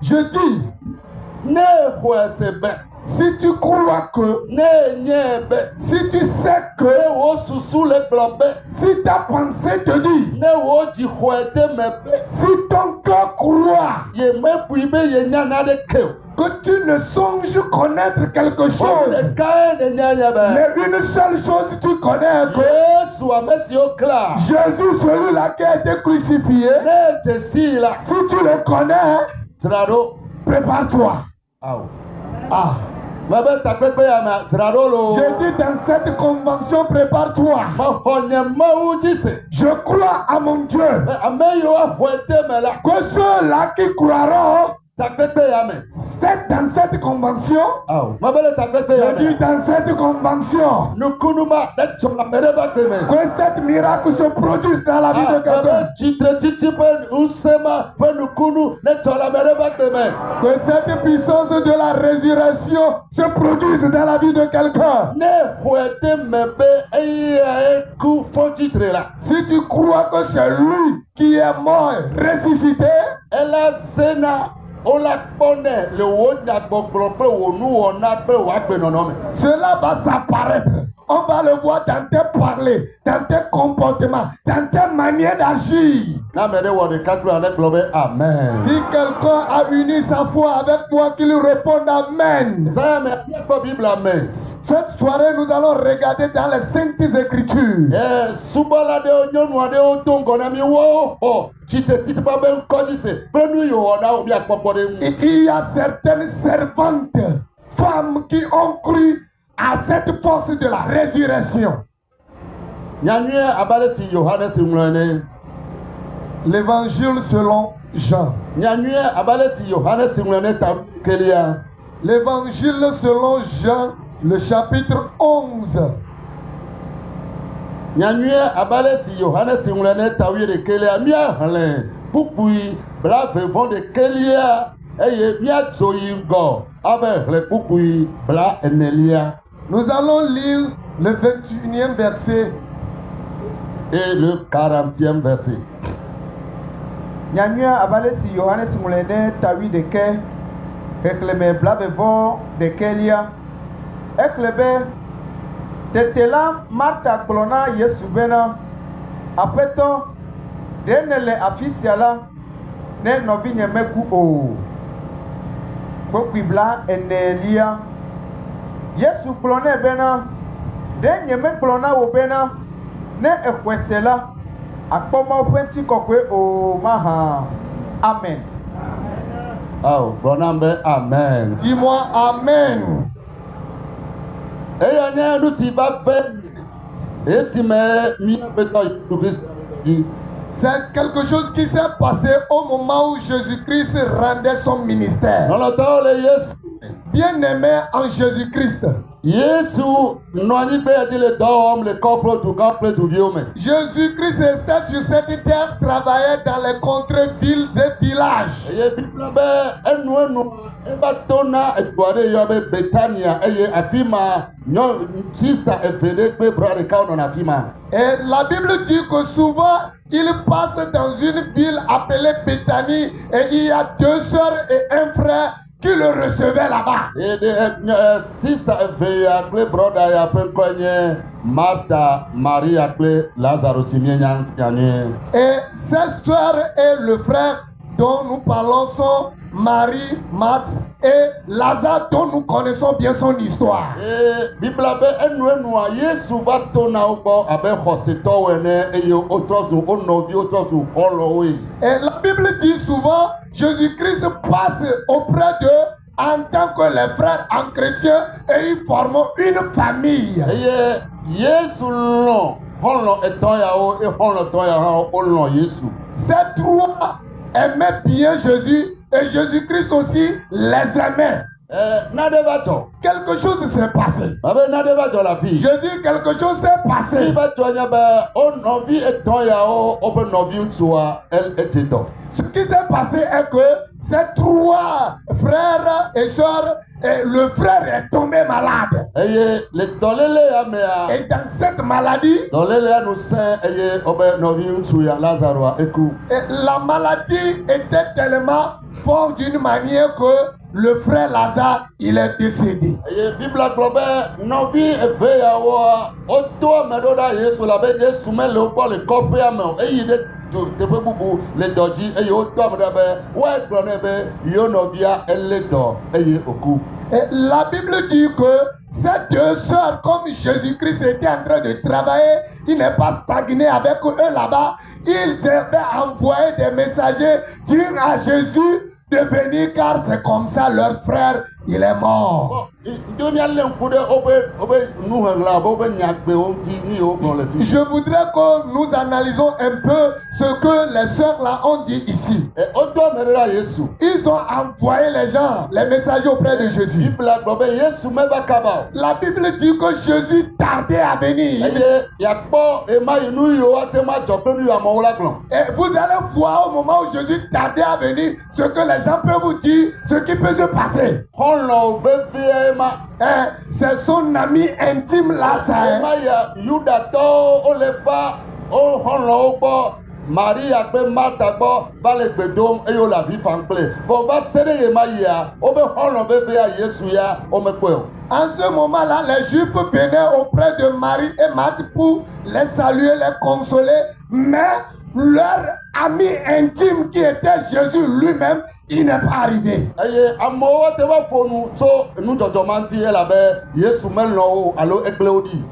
Je dis, si tu crois que, si tu sais que, si ta pensée te dit, si ton cœur croit que tu ne songes connaître quelque chose, mais une seule chose tu connais, que Jésus, celui-là qui a été crucifié, si tu le connais, prépare-toi. Je dis dans cette convention, prépare-toi. Je crois à mon Dieu que ceux-là qui croiront dans cette convention, je dis dans cette convention, que cette miracle se produise dans la vie de quelqu'un. Que cette puissance de la résurrection se produise dans la vie de quelqu'un. Si tu crois que c'est lui qui est mort, ressuscité, cela va s'apparaître. On va le voir dans tes parler, dans tes comportements, dans tes manières d'agir. Amen. Si quelqu'un a uni sa foi avec moi, qu'il réponde Amen. Cette soirée, nous allons regarder dans les Saintes Écritures. Il y a certaines servantes, femmes qui ont cru à cette force de la résurrection. L'évangile selon Jean. L'évangile selon Jean, le chapitre 11. Nous allons lire le 21e verset et le 40e verset. Nyanyua abale si Yohanes mulene tawi de ke ekleme blabevo de kelia eklebe tetela Martha klona Yesu bena apeto denele afisiala ne novinye meku o bokwibla enelia Yesu klone bena denye me klona wo bena ne ekwesela akpoma penti kokwe o maha. Amen. Oh, bonambe amen. Dis-moi amen. Et on nous si va faire. Et si c'est quelque chose qui s'est passé au moment où Jésus-Christ rendait son ministère. Bien-aimé en Jésus-Christ. Jésus-Christ était sur cette terre, travaillait dans les contrées villes et villages. Et la Bible dit que souvent il passe dans une ville appelée Béthanie et il y a 2 sœurs et un frère qui le recevaient là-bas. Martha, Marie, Lazare, et ces sœurs et le frère dont nous parlons sont Marie, Marthe et Lazare dont nous connaissons bien son histoire. Et la Bible dit souvent Jésus-Christ passe auprès d'eux en tant que les frères en chrétien et ils forment une famille. Ces 3 aimaient bien Jésus et Jésus-Christ aussi les aimait. Nade va dzɔ. Quelque chose s'est passé. Abe nade va dzɔ la fille. Je dis quelque chose s'est passé. Il va dzɔ nya be o nɔvi etɔn yawo wobe nɔvi ŋutsua ete dɔ. Ce qui s'est passé est que ces trois frères et sœurs, et le frère est tombé malade. Eye le dɔlele ya mea. Et dans cette maladie, Dɔlele ya nu sɛn eye wobe nɔvi ŋutsu ya Lazarua eku. et la maladie était tellement forte d'une manière que le frère Lazare, il est décédé. Eye Biblia gblɔ be nɔvi eve yawoa wodo ame ɖo ɖa Yesu la be Yesu mele wogbɔ le kɔƒea me o. Eyi ɖe teƒe bubu le dɔ dzi eye wodo ame ɖa be woe gblɔ nɛ be yewo nɔvia ele dɔ eye oku. Et la Bible dit que ces deux sœurs, comme Jésus-Christ était en train de travailler, il n'est pas stagné avec eux là-bas. Ils avaient envoyé des messagers dire à Jésus de venir car c'est comme ça leur frère, il est mort. Je voudrais que nous analysons un peu ce que les sœurs là ont dit ici. Ils ont envoyé les gens, les messagers auprès de Jésus. La Bible dit que Jésus tardait à venir. Et vous allez voir au moment où Jésus tardait à venir ce que les gens peuvent vous dire, ce qui peut se passer. C'est son ami intime là, ça. Marie akpe Martha gbɔ va le gbe dom eye wole avi fam kple. Vɔ va se ɖe ɣe ma yia wobe xɔlɔ veve ya Yesu ya womekpɔe o. En ce moment-là, les Juifs venaient auprès de Marie et Marthe pour les saluer, les consoler, mais leur ami intime qui était Jésus lui-même, il n'est pas arrivé. Eye amewo te va ƒo nu tso nudzɔdzɔ ma ŋuti elabe Yesu melɔ wo alo egble wo ɖi.